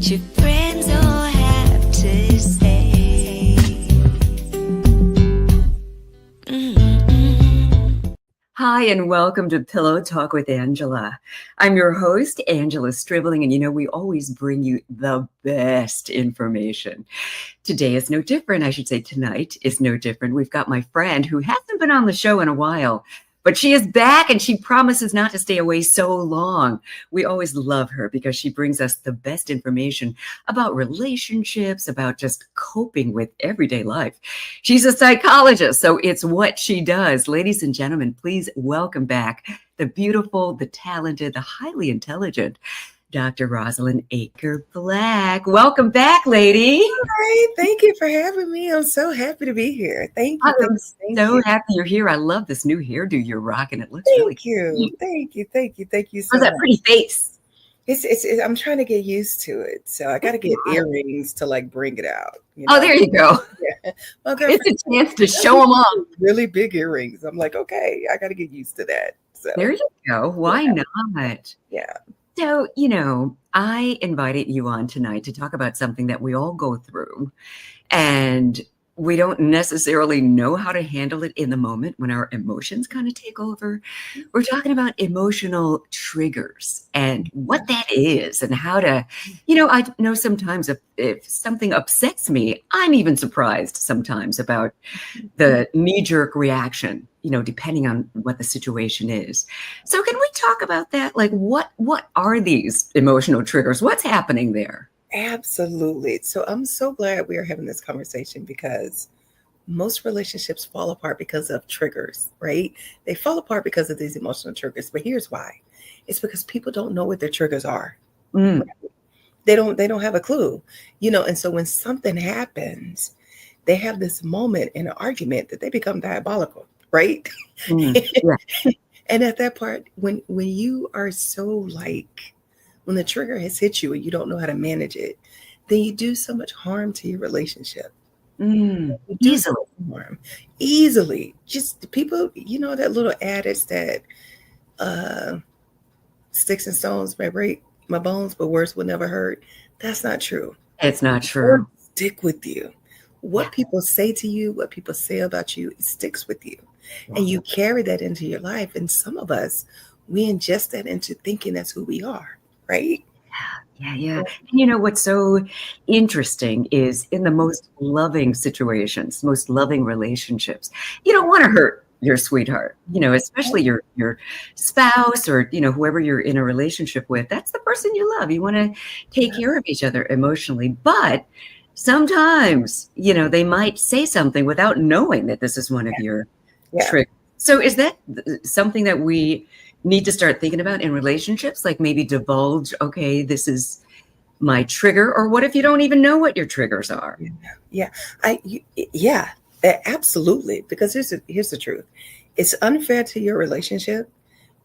what your friends all have to say. Hi, and welcome to Pillow Talk with Angela. I'm your host, Angela Stribling, and we always bring you the best information. Today is no different. I should say tonight is no different. We've got my friend who hasn't been on the show in a while, but she is back and she promises not to stay away so long. We always love her because she brings us the best information about relationships, about just coping with everyday life. She's a psychologist, so it's what she does. Ladies and gentlemen, please welcome back the beautiful, the talented, the highly intelligent Dr. Roselyn Aker-Black. Welcome back, lady. Hi, thank you for having me. I'm so happy to be here. Thank you. I'm so happy you're here. I love this new hairdo you're rocking. It looks really cute. Thank you so How's that much. pretty face? It's I'm trying to get used to it. So I got to get earrings to like bring it out. Oh, there you go. Yeah. It's a chance to show them off. Really big earrings. I'm like, okay, I got to get used to that. So there you go. Why not? Yeah. So, I invited you on tonight to talk about something that we all go through, and we don't necessarily know how to handle it in the moment when our emotions kind of take over. We're talking about emotional triggers and what that is and how to, I know sometimes if something upsets me, I'm even surprised sometimes about the knee-jerk reaction, depending on what the situation is. So can we talk about that? Like what are these emotional triggers? What's happening there? Absolutely. So I'm so glad we are having this conversation because most relationships fall apart because of triggers, right? They fall apart because of these emotional triggers. But here's why. It's because people don't know what their triggers are. Mm. Right? They don't have a clue, and so when something happens, they have this moment in an argument that they become diabolical, right? Yeah. And at that part, when you are so when the trigger has hit you and you don't know how to manage it, then you do so much harm to your relationship. Easily. Just people, that little adage that sticks and stones may break my bones, but words will never hurt. That's not true. It's not true. Words stick with you. What people say to you, what people say about you, it sticks with you. And you carry that into your life. And some of us, we ingest that into thinking that's who we are, right? Yeah. And what's so interesting is in the most loving situations, most loving relationships, you don't want to hurt your sweetheart, especially your spouse or, whoever you're in a relationship with. That's the person you love. You want to take care of each other emotionally. But sometimes, they might say something without knowing that this is one of your triggers. So is that something that we need to start thinking about in relationships? Like maybe divulge, okay, this is my trigger, or what if you don't even know what your triggers are? Absolutely. Because here's the truth. It's unfair to your relationship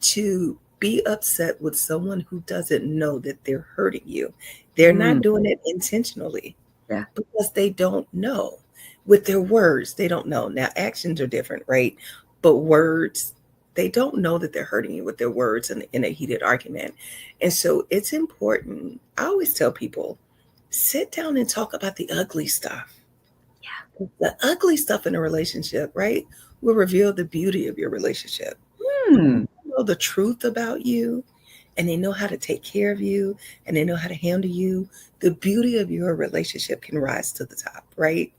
to be upset with someone who doesn't know that they're hurting you. They're not doing it intentionally because they don't know. With their words, they don't know. Now, actions are different, right? But words, they don't know that they're hurting you with their words in a heated argument. And so it's important. I always tell people, sit down and talk about the ugly stuff. Yeah. The ugly stuff in a relationship, right, will reveal the beauty of your relationship. They know the truth about you, and they know how to take care of you, and they know how to handle you. The beauty of your relationship can rise to the top, right?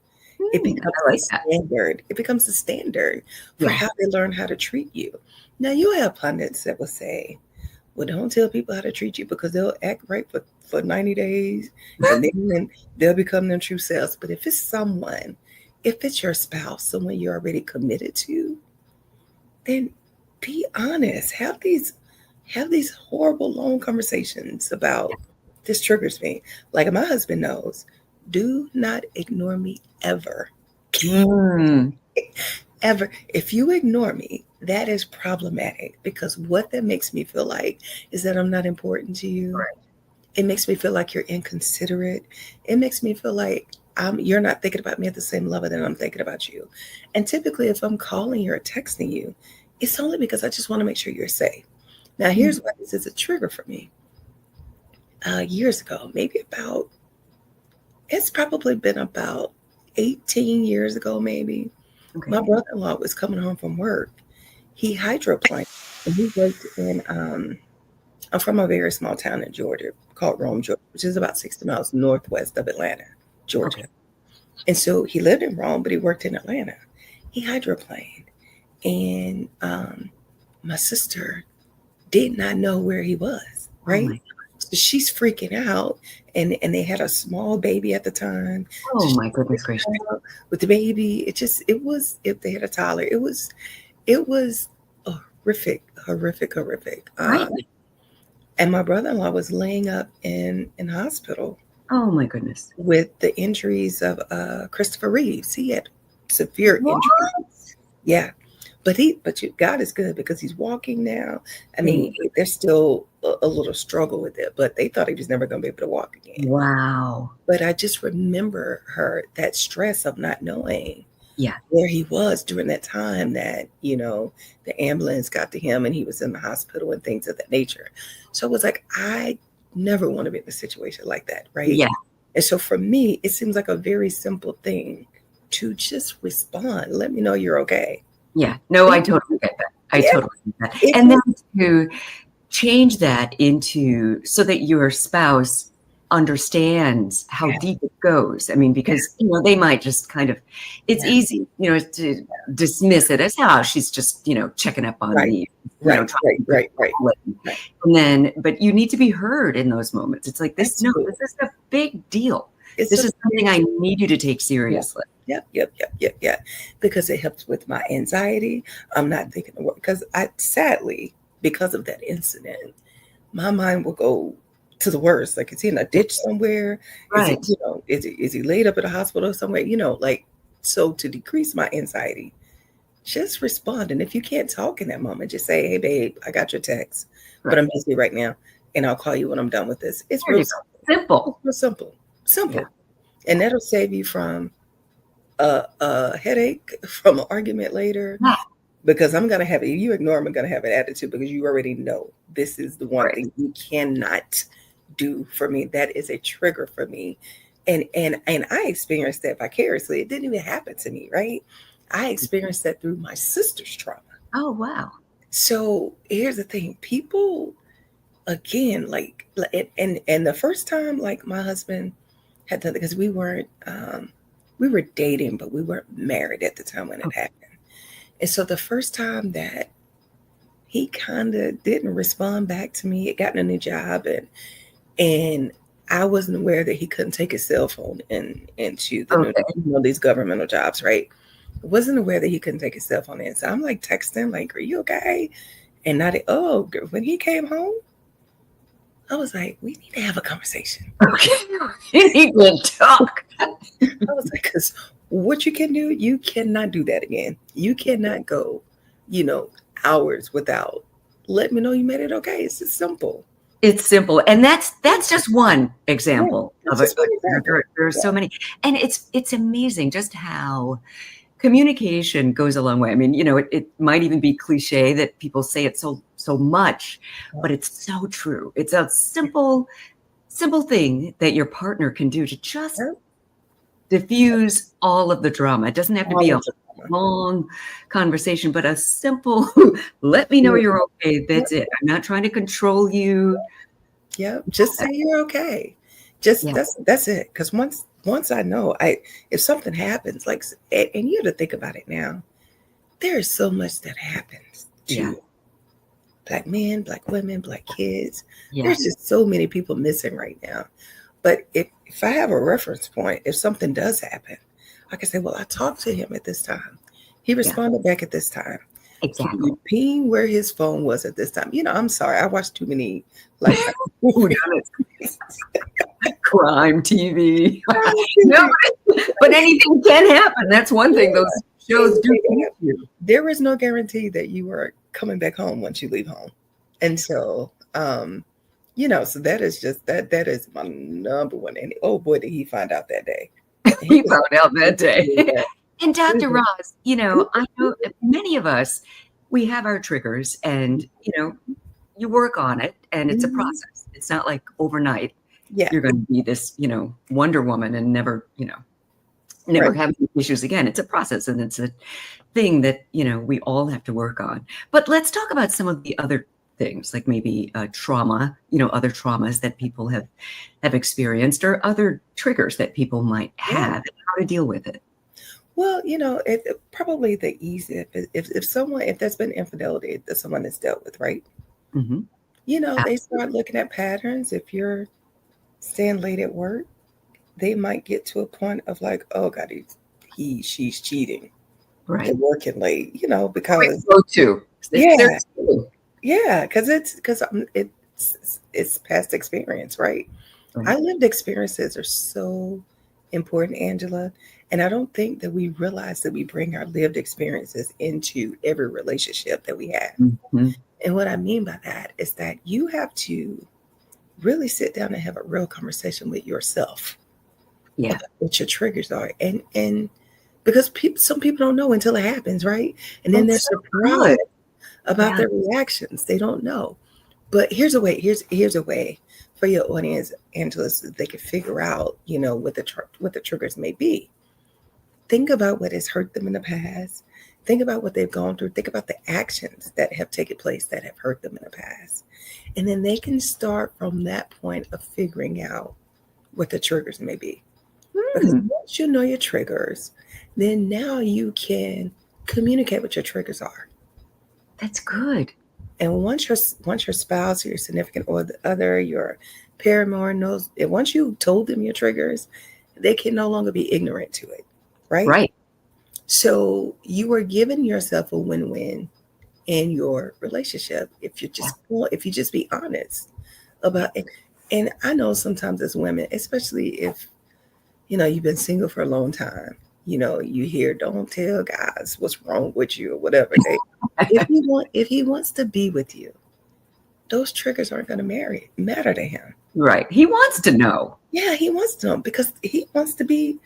It becomes a standard. It becomes the standard for how they learn how to treat you. Now, you have pundits that will say, well, don't tell people how to treat you because they'll act right for 90 days and then they'll become their true selves. But if it's your spouse, someone you're already committed to, then be honest. Have these horrible, long conversations about this triggers me. Like my husband knows, do not ignore me ever. Ever. If you ignore me, that is problematic because what that makes me feel like is that I'm not important to you. Right. It makes me feel like you're inconsiderate. It makes me feel like you're not thinking about me at the same level that I'm thinking about you. And typically, if I'm calling you or texting you, it's only because I just want to make sure you're safe. Now, here's why this is a trigger for me. years ago, it's probably been about 18 years ago, maybe. Okay. My brother-in-law was coming home from work. He hydroplaned, and he worked in, I'm from a very small town in Georgia called Rome, Georgia, which is about 60 miles northwest of Atlanta, Georgia. Okay. And so he lived in Rome, but he worked in Atlanta. He hydroplaned. And my sister did not know where he was, Oh right? my, So she's freaking out. And they had a small baby at the time. So oh she's my goodness gracious. freaking out with the baby. If they had a toddler, it was horrific. Right. And my brother-in-law was laying up in hospital Oh my goodness. with the injuries of Christopher Reeves. He had severe What? injuries. Yeah. God is good because he's walking now. I mean, there's still a little struggle with it, but they thought he was never going to be able to walk again. Wow. But I just remember that stress of not knowing Yeah. where he was during that time that, the ambulance got to him and he was in the hospital and things of that nature. So it was like, I never want to be in a situation like that, right? Yeah. And so for me, it seems like a very simple thing to just respond. Let me know you're okay. Yeah. No, I totally get that. I Yeah. totally get that. And then to change that into so that your spouse understands how Yeah. deep it goes. I mean, because they might just kind of, it's Yeah. easy, to dismiss it as how she's just, checking up on Right. me. Right. Right. And then, but you need to be heard in those moments. It's like this. Absolutely. No, this is a big deal. It's This a is something I need you to take seriously. Yep. Because it helps with my anxiety. I'm not thinking of work because sadly, because of that incident, my mind will go to the worst. Like, is he in a ditch somewhere? Right. Is he laid up at a hospital somewhere? So to decrease my anxiety, just respond. And if you can't talk in that moment, just say, "Hey, babe, I got your text, but I'm busy right now, and I'll call you when I'm done with this." It's There real you go. Simple. Real simple, Yeah. and that'll save you from a headache, from an argument later. Yeah. Because I'm gonna have it. You ignore them, I'm gonna have an attitude because you already know this is the one Right. thing you cannot do for me. That is a trigger for me, and I experienced that vicariously. It didn't even happen to me, right? I experienced that through my sister's trauma. Oh, wow. So here's the thing: people, again, and the first time, like my husband had done, because we were dating, but we weren't married at the time when it happened. And so the first time that he kind of didn't respond back to me, it got a new job, and I wasn't aware that he couldn't take his cell phone into these governmental jobs, right? I wasn't aware that he couldn't take his cell phone in. So I'm like texting, like, "Are you okay?" And when he came home, I was like, "We need to have a conversation." Okay. You need to talk. I was like, because what you can do, you cannot do that again. You cannot go, hours without letting me know you made it okay. It's just simple. It's simple. And that's just one example of it. There are so many. And it's amazing just how communication goes a long way. I mean, it might even be cliche that people say it so much, but it's so true. It's a simple thing that your partner can do to just diffuse all of the drama. It doesn't have to be a long conversation, but a simple, let me know you're okay. That's it. I'm not trying to control you. Yeah. Just say you're okay. That's it. Because once I know, if something happens, and you have to think about it now, there is so much that happens to Black men, Black women, Black kids. Yeah. There's just so many people missing right now. But if I have a reference point, if something does happen, I can say, well, I talked to him at this time. He responded back at this time. Exactly. Can you ping where his phone was at this time? I'm sorry. I watched too many crime TV. No, but anything can happen. That's one thing those shows do. There is no guarantee that you are coming back home once you leave home. And so, so that is just that is my number one. And oh boy, did he find out that day. He found out that day. And Dr. Ross, I know many of us, we have our triggers and, you work on it and it's a process. It's not like overnight Yeah. you're going to be this, Wonder Woman and never, never Right. have any issues again. It's a process, and it's a thing that, we all have to work on. But let's talk about some of the other things, like maybe trauma, other traumas that people have experienced, or other triggers that people might Yeah. have, and how to deal with it. Well, probably the easiest if there's been infidelity that someone has dealt with, right? Hmm. They start looking at patterns. If you're staying late at work, they might get to a point of like, oh God, she's cheating. They're Right. working late, Right. because Go to. yeah, There's two. because it's past experience, right? Right. Our lived experiences are so important, Angela. And I don't think that we realize that we bring our lived experiences into every relationship that we have. Hmm. And what I mean by that is that you have to really sit down and have a real conversation with yourself Yeah. about what your triggers are. And because some people don't know until it happens, right? And then they're That's so surprised good. about Yeah. their reactions. They don't know. But here's a way for your audience, Angela, so that they can figure out, what the triggers may be. Think about what has hurt them in the past. Think about what they've gone through. Think about the actions that have taken place that have hurt them in the past. And then they can start from that point of figuring out what the triggers may be. Because once you know your triggers, then now you can communicate what your triggers are. That's good. And once your spouse, or your significant other, your paramour knows, and once you told them your triggers, they can no longer be ignorant to it, right? Right. So you are giving yourself a win-win in your relationship if you just be honest about it. And I know sometimes as women, especially if you've been single for a long time, you hear, don't tell guys what's wrong with you or whatever. If he wants to be with you, those triggers aren't going to matter to him. Right. He wants to know. Yeah, he wants to know because he wants to be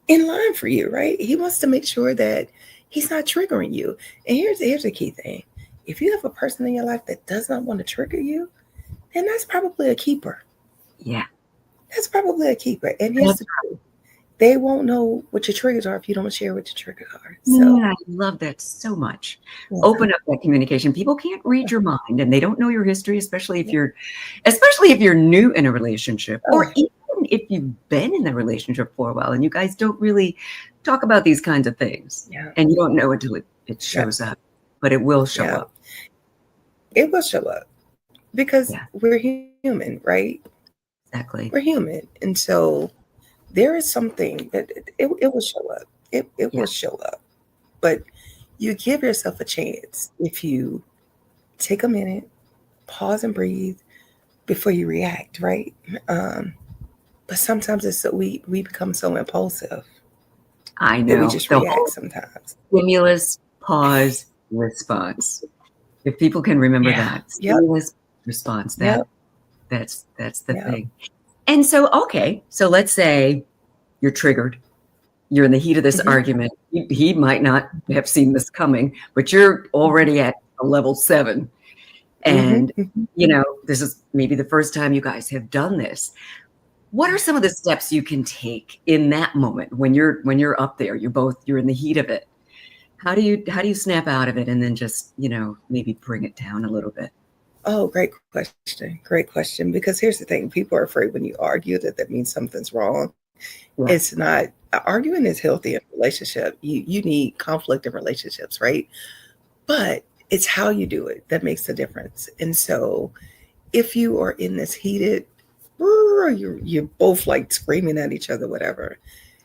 in line for you, right? He wants to make sure that he's not triggering you. And here's a key thing. If you have a person in your life that does not want to trigger you, then that's probably a keeper. Yeah. That's probably a keeper. And here's the truth. They won't know what your triggers are if you don't share what your triggers are. So I love that so much. yeah. Open up that communication. People can't read your mind, and they don't know your history, especially if you're new in a relationship, or even if you've been in the relationship for a while and you guys don't really talk about these kinds of things. Yeah. And you don't know until it shows up, but it will show up. It will show up because we're human, right? Exactly. We're human. And so there is something that it will show up. It will show up. But you give yourself a chance if you take a minute, pause and breathe before you react, right? But sometimes we become so impulsive. I know. That we just react sometimes. Stimulus, pause, response. If people can remember that. Stimulus, response. That's the thing. And so, so let's say you're triggered. You're in the heat of this argument. He might not have seen this coming, but you're already at a level 7. And, this is maybe the first time you guys have done this. What are some of the steps you can take in that moment when you're up there? You're in the heat of it. How do you snap out of it and then just, maybe bring it down a little bit? Oh, great question. Great question. Because here's the thing. People are afraid when you argue that means something's wrong. Yeah. It's not. Arguing is healthy in a relationship. You need conflict in relationships, right? But it's how you do it that makes the difference. And so if you are in this heated, you're both like screaming at each other, whatever.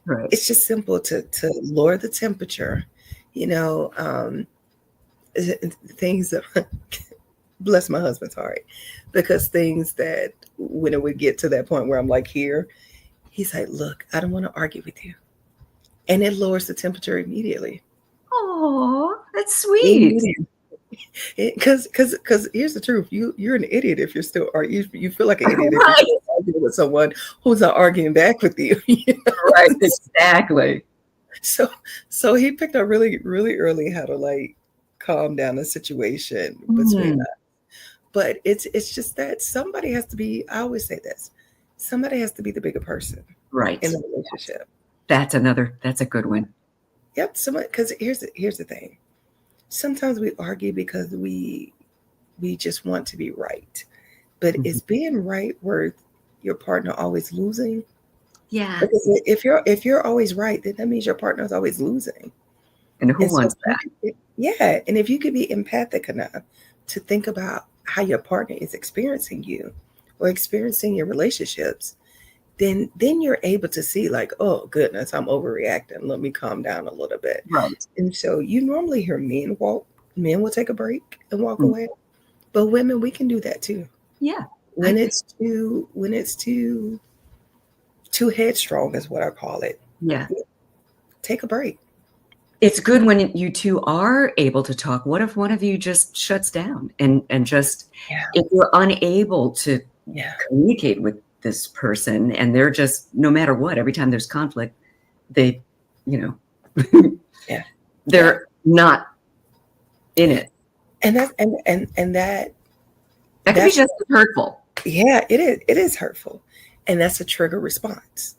Right. It's just simple to lower the temperature, things that bless my husband's heart, because things that when it would get to that point where I'm like here, he's like, look, I don't want to argue with you. And it lowers the temperature immediately. Oh, that's sweet. Because here's the truth. You're an idiot if you're still arguing. You feel like an idiot if you're still arguing with someone who's not arguing back with you. Right, exactly. So he picked up really, really early how to like calm down the situation between us. But it's just that somebody has to be, I always say this, somebody has to be the bigger person Right. in the relationship. That's a good one. Yep. Somebody, because here's the thing. Sometimes we argue because we just want to be right. But Mhm. is being right worth your partner always losing? Yeah. Because if you're always right, then that means your partner is always losing. And who And so wants that? yeah, and if you could be empathic enough to think about how your partner is experiencing you or experiencing your relationships, then you're able to see like, oh goodness, I'm overreacting. Let me calm down a little bit. Right. And so you normally hear men will take a break and walk Mm. away. But women, we can do that too. Yeah. When it's too headstrong is what I call it. Yeah. Take a break. It's good when you two are able to talk. What if one of you just shuts down and just, Yeah. if you're unable to Yeah. communicate with this person and they're just, no matter what, every time there's conflict, they, Yeah. they're not in it. And that That could be just as hurtful. yeah, it is hurtful. And that's a trigger response.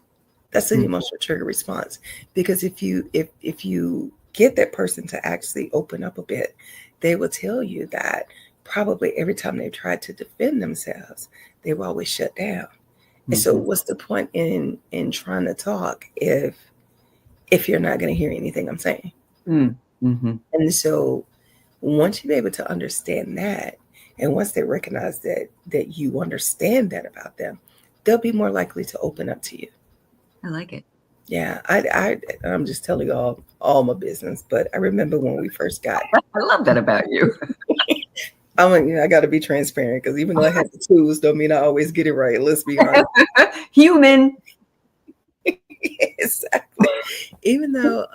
That's an Mhm. emotional trigger response. Because if you get that person to actually open up a bit, they will tell you that probably every time they tried to defend themselves, they were always shut down. And so Mhm. what's the point in trying to talk if you're not going to hear anything I'm saying? Mm. Mhm. And so once you're able to understand that, and once they recognize that you understand that about them, they'll be more likely to open up to you. I like it. Yeah, I'm just telling you all my business, but I remember when we first got. I love that about you. I got to be transparent because even though I have the tools, don't mean I always get it right. Let's be honest. Human. Exactly. Even though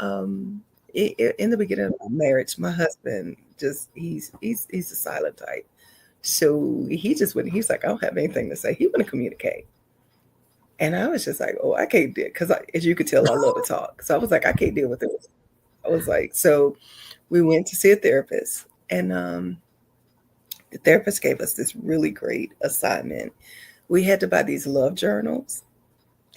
in the beginning of my marriage, my husband he's a silent type. So he just wouldn't. He's like, I don't have anything to say. He wouldn't communicate. And I was just like, oh, I can't deal, because as you could tell, I love to talk. So I was like, I can't deal with it. I was like, so we went to see a therapist, and the therapist gave us this really great assignment. We had to buy these love journals,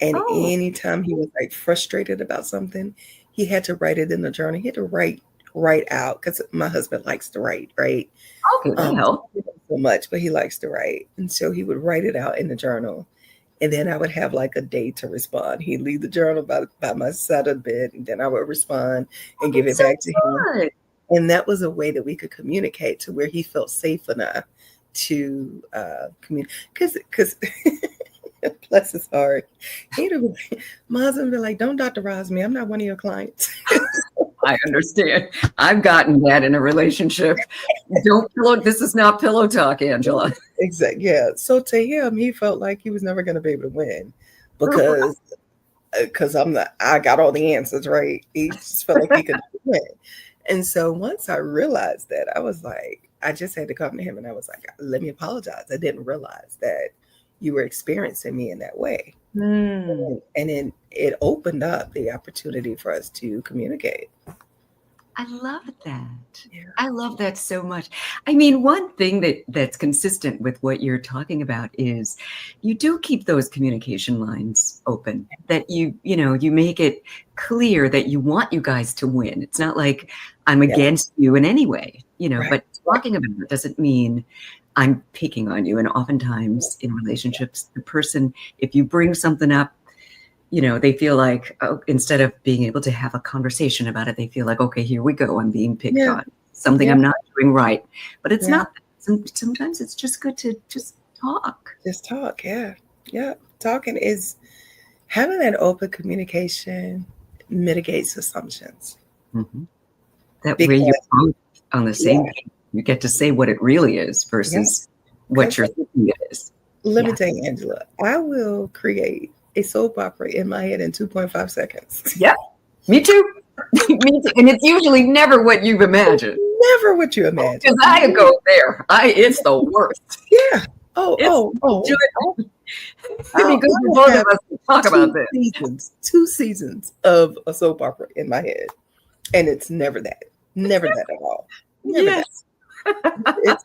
and Oh, anytime he was like frustrated about something, he had to write it in the journal. He had to write out, because my husband likes to write, right? okay, that helps. He doesn't so much, but he likes to write, and so he would write it out in the journal. And then I would have like a day to respond. He'd leave the journal by my side of the bed, and then I would respond and give it That's so back to him. good. And that was a way that we could communicate to where he felt safe enough to communicate. Because bless his heart, my husband would be like, "Don't doctorize me. I'm not one of your clients." I understand. I've gotten that in a relationship. This is not pillow talk, Angela. Exactly. Yeah. So to him, he felt like he was never going to be able to win because I got all the answers, right? He just felt like he could win. And so once I realized that, I was like, I just had to come to him and I was like, let me apologize. I didn't realize that you were experiencing me in that way. Mm. And then it opened up the opportunity for us to communicate. I love that. Yeah. I love that so much. I mean, one thing that's consistent with what you're talking about is you do keep those communication lines open, that you make it clear that you want you guys to win. It's not like I'm Yeah. against you in any way, Right. but talking about it doesn't mean I'm picking on you. And oftentimes in relationships, the person, if you bring something up, they feel like, instead of being able to have a conversation about it, they feel like, okay, here we go. I'm being picked Yeah. on. Something Yeah. I'm not doing right. But it's Yeah. not. Sometimes it's just good to just talk. Just talk. Yeah. Yeah. Talking is having that open communication mitigates assumptions. Mhm. That way Because you're both on the same page. You get to say what it really is versus what you're thinking it is. let me Yeah. tell you, Angela, I will create a soap opera in my head in 2.5 seconds. Yeah. Me too. Me too. And it's usually never what you've imagined. Never what you imagine. Because I go there. It's the worst. Yeah. Because I'll both of have us talk about this. 2 seasons of a soap opera in my head. And it's never that. Never that at all. Never that. Yes. I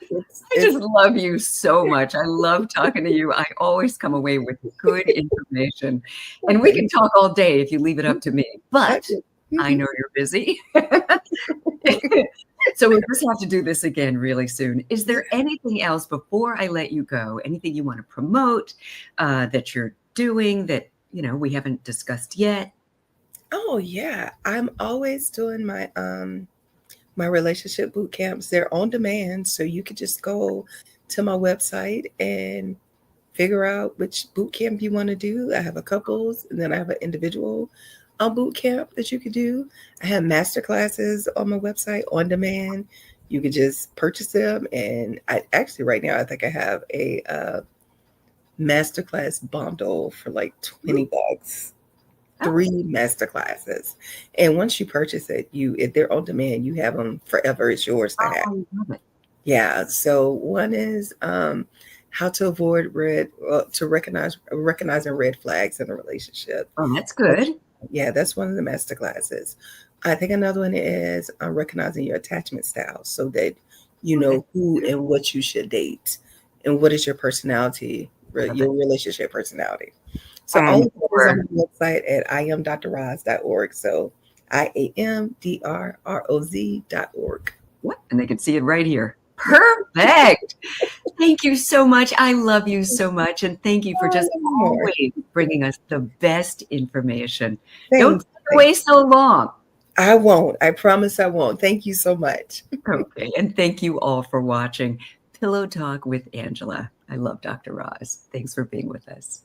just love you so much. I love talking to you. I always come away with good information. And we can talk all day if you leave it up to me, but I know you're busy. So we'll just have to do this again really soon. Is there anything else before I let you go? Anything you want to promote that you're doing that, we haven't discussed yet? Oh yeah, I'm always doing my relationship boot camps. They're on demand, so you could just go to my website and figure out which boot camp you want to do. I have a couples, and then I have an individual boot camp that you could do. I have master classes on my website on demand. You could just purchase them, and I actually right now I think I have a masterclass bundle for like $20. 3 master classes, and once you purchase it, if they're on demand, you have them forever. It's yours to have. I love it. Yeah. So one is how to avoid recognizing red flags in a relationship. Oh, that's good. Yeah, that's one of the master classes. I think another one is recognizing your attachment style, so that you know who and what you should date, and what is your personality, your relationship personality. So all of that is on the website at iamdroz.org. So iamdroz.org. What? And they can see it right here. Perfect. Thank you so much. I love you so much. And thank you for just always bringing us the best information. Don't stay away so long. I won't. I promise I won't. Thank you so much. Okay. And thank you all for watching Pillow Talk with Angela. I love Dr. Roz. Thanks for being with us.